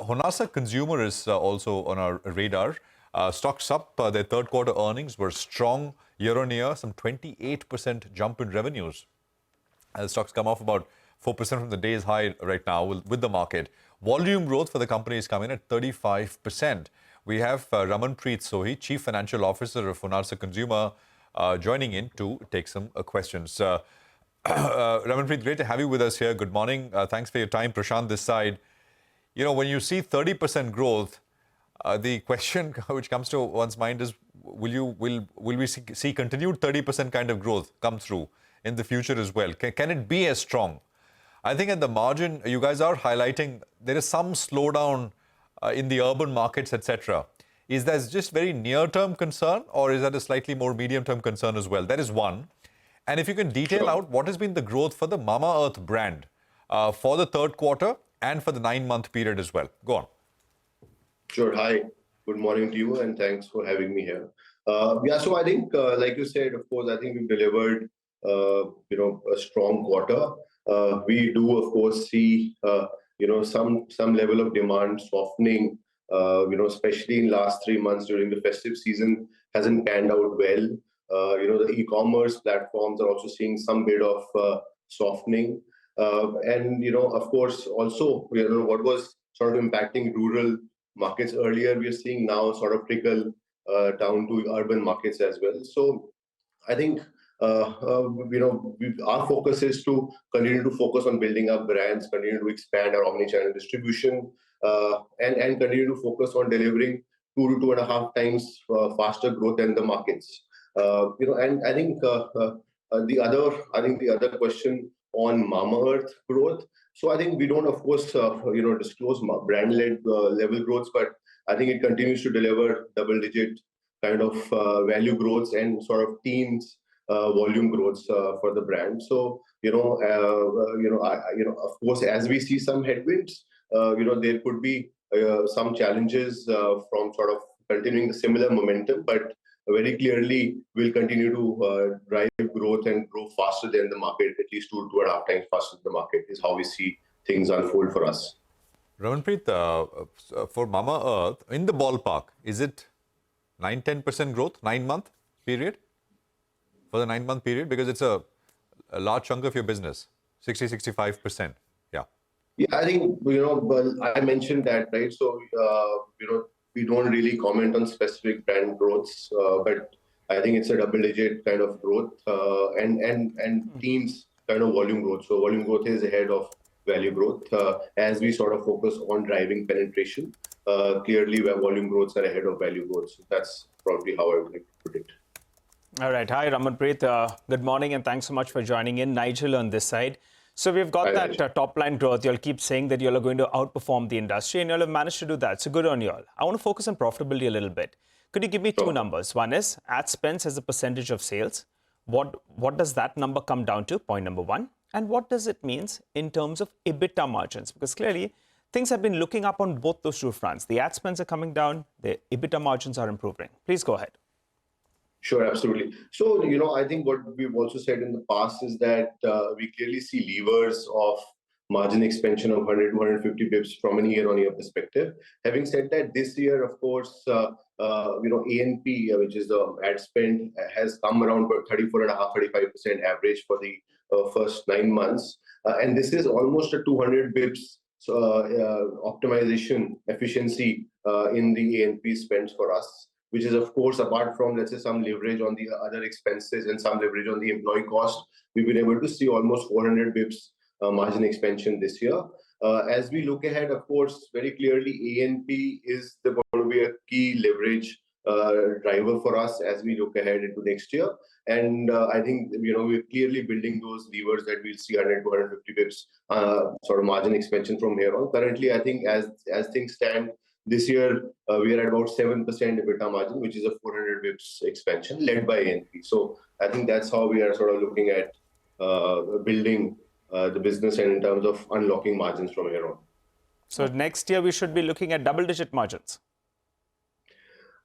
Honasa Consumer is also on our radar. Stocks up, their third quarter earnings were strong year on year, some 28% jump in revenues. Stocks come off about 4% from the day's high right now with the market. Volume growth for the company is coming at 35%. We have Ramanpreet Sohi, Chief Financial Officer of Honasa Consumer, joining in to take some questions. Ramanpreet, great to have you with us here. Good morning. Thanks for your time. Prashant this side. You know, when you see 30% growth, the question which comes to one's mind is, will we see continued 30% kind of growth come through in the future as well? Can it be as strong? I think at the margin, you guys are highlighting there is some slowdown in the urban markets, etc. Is that just very near-term concern, or is that a slightly more medium-term concern as well? That is one. And if you can detail out what has been the growth for the Mamaearth brand for the third quarter and for the 9-month period as well. Go on. Sure. Hi. Good morning to you, and thanks for having me here. So I think, like you said, of course, I think we've delivered, a strong quarter. We do, of course, see, some level of demand softening, especially in last 3 months during the festive season hasn't panned out well. The e-commerce platforms are also seeing some bit of softening. Of course, also, what was sort of impacting rural markets earlier, we are seeing now sort of trickle down to urban markets as well. So I think, our focus is to continue to focus on building up brands, continue to expand our omnichannel distribution, and continue to focus on delivering 2 to 2.5 times faster growth than the markets. And I think the other question on Mamaearth growth. So I think we don't, of course, disclose brand-led level growths, but I think it continues to deliver double-digit kind of value growths and sort of teens volume growths for the brand. So of course, as we see some headwinds, there could be some challenges from sort of continuing the similar momentum, but very clearly we'll continue to drive growth and grow faster than the market, at least 2 to 2.5 times faster than the market is how we see things unfold for us. Ramanpreet, for Mamaearth, in the ballpark, is it 9-10% growth, 9-month period? For the 9-month period, because it's a large chunk of your business, 60-65%. Yeah. Yeah, I think, I mentioned that, right? So, we don't really comment on specific brand growths, but I think it's a double-digit kind of growth and teens kind of volume growth. So volume growth is ahead of value growth as we sort of focus on driving penetration. Clearly, where volume growths are ahead of value growth. So that's probably how I would like to put it. All right. Hi, Ramanpreet. Good morning, and thanks so much for joining in. Nigel on this side. So we've got that top line growth. You'll keep saying that you're going to outperform the industry, and you'll have managed to do that. So good on you all. I want to focus on profitability a little bit. Could you give me two numbers? One is ad spends as a percentage of sales. What does that number come down to? Point number one. And what does it mean in terms of EBITDA margins? Because clearly, things have been looking up on both those two fronts. The ad spends are coming down. The EBITDA margins are improving. Please go ahead. Sure, absolutely. So, I think what we've also said in the past is that we clearly see levers of margin expansion of 100 to 150 bips from an year-on-year perspective. Having said that, this year, of course, A&P, which is the ad spend, has come around 34.5-35% average for the first 9 months. And this is almost a 200 bips optimization efficiency in the A&P spends for us, which is, of course, apart from, let's say, some leverage on the other expenses and some leverage on the employee cost, we've been able to see almost 400 bips margin expansion this year. As we look ahead, of course, very clearly, A&P is going to be a key leverage driver for us as we look ahead into next year. And I think, we're clearly building those levers that we'll see 100 to 150 bips sort of margin expansion from here on. Currently, I think as things stand, this year, we are at about 7% EBITDA margin, which is a 400 bips expansion led by A&P. So I think that's how we are sort of looking at building the business and in terms of unlocking margins from here on. So next year, we should be looking at double-digit margins.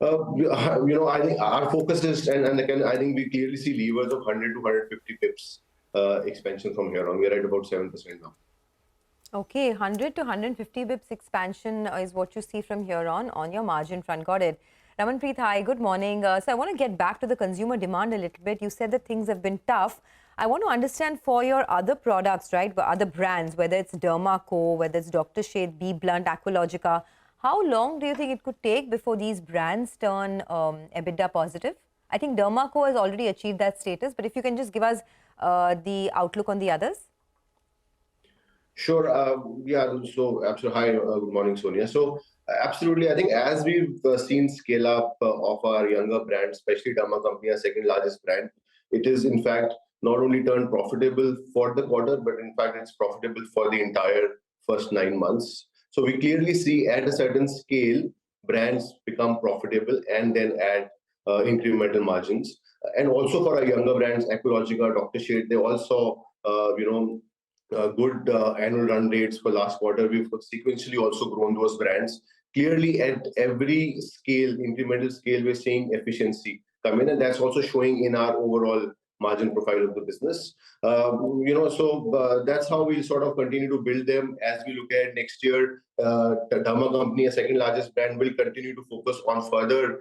I think our focus is, and again, I think we clearly see levers of 100 to 150 pips expansion from here on. We're at about 7% now. Okay, 100 to 150 bips expansion is what you see from here on your margin front. Got it. Ramanpreet, hi, good morning. So I want to get back to the consumer demand a little bit. You said that things have been tough. I want to understand for your other products, right, other brands, whether it's Dermaco, whether it's Dr. Shade, Be Blunt, Aqualogica, how long do you think it could take before these brands turn EBITDA positive? I think Dermaco has already achieved that status, but if you can just give us the outlook on the others. Sure. Yeah. So, absolutely. Hi. Good morning, Sonia. So, absolutely. I think as we've seen scale up of our younger brands, especially Dhamma Company, our second largest brand, it is in fact not only turned profitable for the quarter, but in fact it's profitable for the entire first 9 months. So we clearly see at a certain scale, brands become profitable and then add incremental margins. And also for our younger brands, Ecologica, Dr. Shade, they also good annual run rates for last quarter. We've sequentially also grown those brands. Clearly, at every scale, incremental scale, we're seeing efficiency come in, and that's also showing in our overall margin profile of the business. That's how we sort of continue to build them as we look at next year. The Dhamma Company, a second largest brand, will continue to focus on further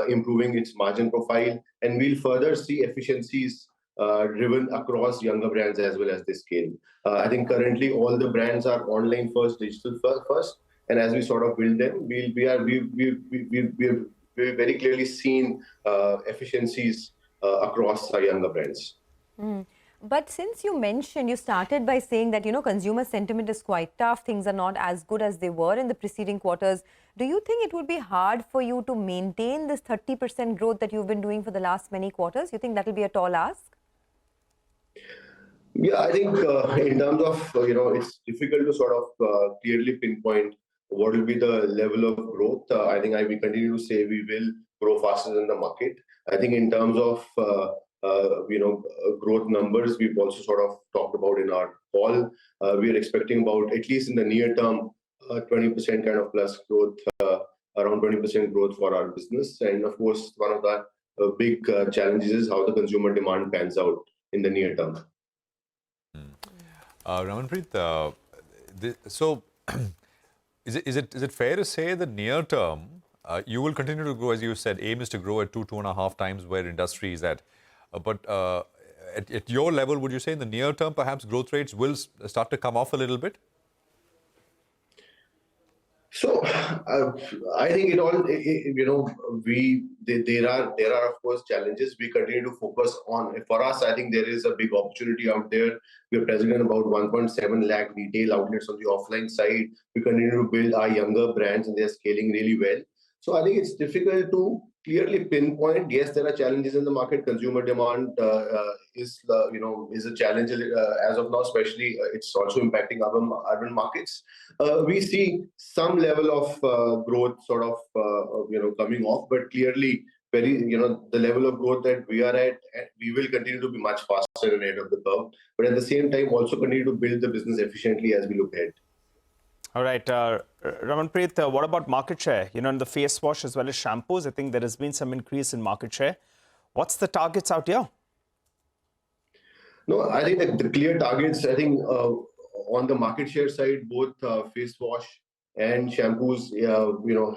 improving its margin profile, and we'll further see efficiencies driven across younger brands as well as they scale. I think currently all the brands are online first, digital first, and as we sort of build them, we've very clearly seen efficiencies across our younger brands. But since you mentioned, you started by saying that, consumer sentiment is quite tough, things are not as good as they were in the preceding quarters. Do you think it would be hard for you to maintain this 30% growth that you've been doing for the last many quarters? You think that will be a tall ask? Yeah, I think in terms of, it's difficult to sort of clearly pinpoint what will be the level of growth. I think we continue to say we will grow faster than the market. I think in terms of, growth numbers, we've also sort of talked about in our call. We are expecting about, at least in the near term, 20% kind of plus growth, around 20% growth for our business. And of course, one of the big challenges is how the consumer demand pans out in the near term. Ramanpreet, so is it fair to say that near term you will continue to grow, as you said, aim is to grow at 2.5 times where industry is at. But at your level, would you say in the near term, perhaps growth rates will start to come off a little bit? So I think there are of course challenges we continue to focus on. For us, I think there is a big opportunity out there. We're present in about 1.7 lakh retail outlets on the offline side. We continue to build our younger brands and they're scaling really well. So I think it's difficult to clearly pinpoint. Yes, there are challenges in the market. Consumer demand is a challenge as of now. Especially, it's also impacting urban markets. We see some level of growth sort of coming off, but clearly, the level of growth that we are at, we will continue to be much faster and ahead of the curve. But at the same time, also continue to build the business efficiently as we look ahead. All right, Ramanpreet, what about market share? In the face wash as well as shampoos, I think there has been some increase in market share. What's the targets out here? No, I think that the clear targets, I think on the market share side, both face wash and shampoos,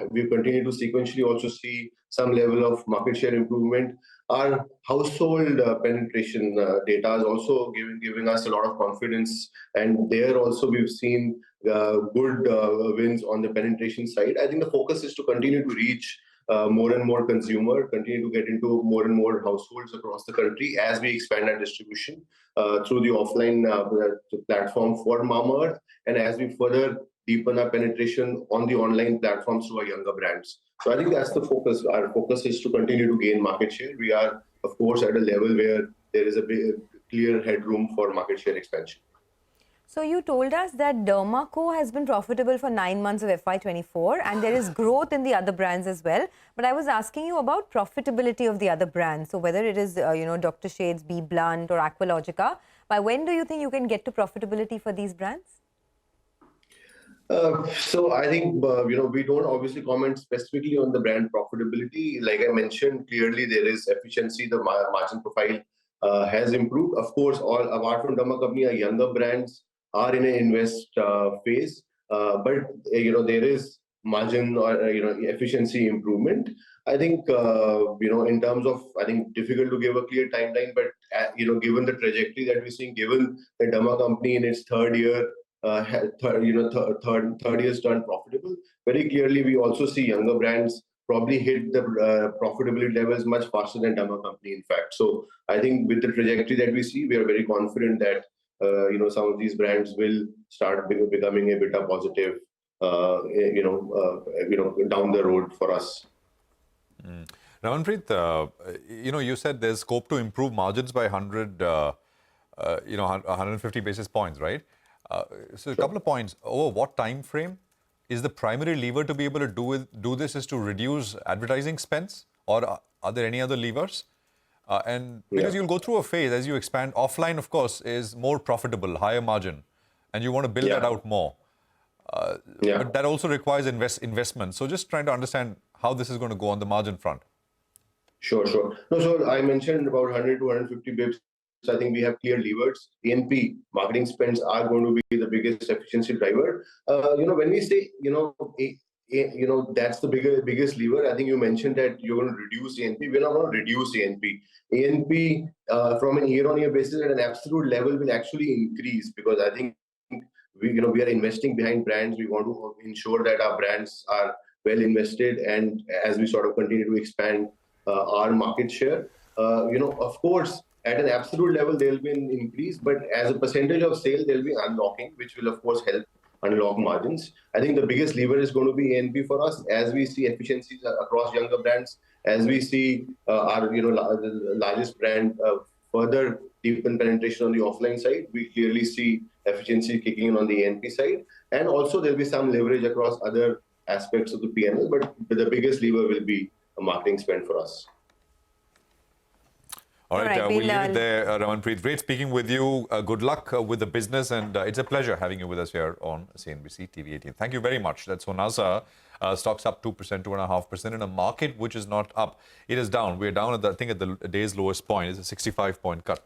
we continue to sequentially also see some level of market share improvement. Our household penetration data is also giving us a lot of confidence, and there also we've seen good wins on the penetration side. I think the focus is to continue to reach more and more consumer, continue to get into more and more households across the country as we expand our distribution through the offline platform for Mamaearth, and as we further deepen our penetration on the online platforms through our younger brands. So I think that's the focus. Our focus is to continue to gain market share. We are, of course, at a level where there is a clear headroom for market share expansion. So you told us that Dermaco has been profitable for 9 months of FY24 and there is growth in the other brands as well. But I was asking you about profitability of the other brands. So whether it is, Dr. Shades, Be Blunt or Aqualogica, by when do you think you can get to profitability for these brands? So I think, we don't obviously comment specifically on the brand profitability. Like I mentioned, clearly there is efficiency. The margin profile has improved. Of course, all apart from Dhamma Company, our younger brands are in an invest phase. But there is margin or efficiency improvement. I think in terms of, I think difficult to give a clear timeline, but given the trajectory that we're seeing, given the Dhamma company in its third year, third year's turned profitable. Very clearly, we also see younger brands probably hit the profitability levels much faster than Dhamma company, in fact. So I think with the trajectory that we see, we are very confident that some of these brands will start becoming a bit positive, down the road for us. Ramanpreet, you said there's scope to improve margins by 150 basis points, right? So a couple of points. Over what time frame is the primary lever to be able to do this is to reduce advertising spends, or are there any other levers? And because you'll go through a phase as you expand, offline, of course, is more profitable, higher margin, and you want to build that out more. But that also requires investment. So just trying to understand how this is going to go on the margin front. Sure. No, so I mentioned about 100 to 150 bips. So I think we have clear levers. A&P marketing spends are going to be the biggest efficiency driver. When we say, that's the biggest lever. I think you mentioned that you're going to reduce A&P. We're not going to reduce A&P. A&P from an year-on-year basis at an absolute level will actually increase, because I think we are investing behind brands. We want to ensure that our brands are well invested, and as we sort of continue to expand our market share, of course, at an absolute level, there will be an increase, but as a percentage of sale, there will be unlocking, which will, of course, help unlock margins. I think the biggest lever is going to be A&P for us, as we see efficiencies across younger brands, as we see our largest brand further deepen penetration on the offline side. We clearly see efficiency kicking in on the A&P side, and also there will be some leverage across other aspects of the P&L, but the biggest lever will be a marketing spend for us. All right, we'll leave it there, Ramanpreet. Great speaking with you. Good luck with the business, and it's a pleasure having you with us here on CNBC-TV18. Thank you very much. That's Honasa. Stocks up 2%, 2.5% in a market which is not up. It is down. We're down, at the day's lowest point. It's a 65-point cut.